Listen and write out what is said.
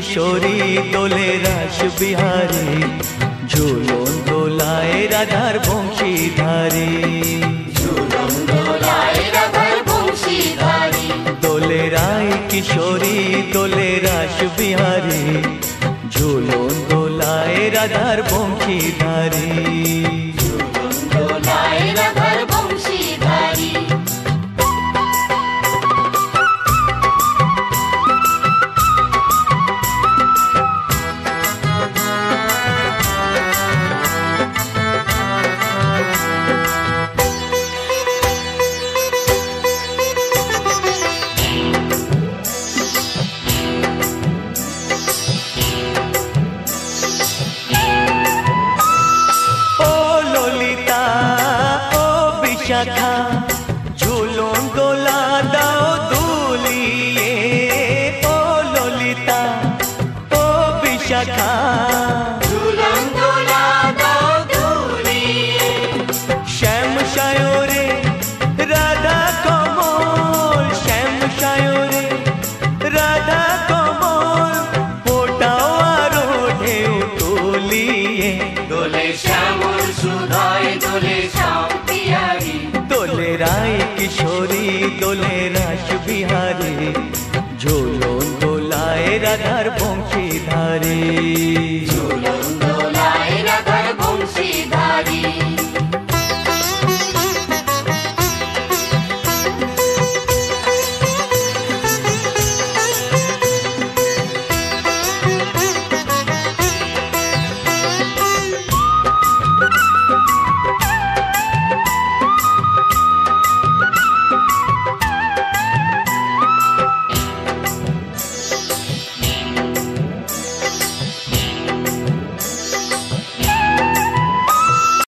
কিশোরী দোলে রাস বিহারী, ঝুলন দোলায় রাধার বংশীধারী। ঝুলন দোলায় রাধার বংশীধারী। দোলে রায় কিশোরী দোলে রাস বিহারী, ঝুলন দোলায় রাধার বংশীধারী। ঝুলন দোলায় রাধার বংশীধারী। শাখা ঝুলন দোলা দাও দুলিয়ে, ও ললিতা ও বিশাখা। ঝুলন দোলা দাও দুলিয়ে। শ্যাম সায়রে রাধা কমল, শ্যাম সায়রে রাধা কমল, ফোটাও আরো ঢেউ তুলিয়ে। দোলে শ্যামল সুধায় দোলে শ্যাম পিয়ারী। দোলে রায় কিশোরী দোলে রাস বিহারী, ঝুলন দোলায় রাধার বংশীধারী।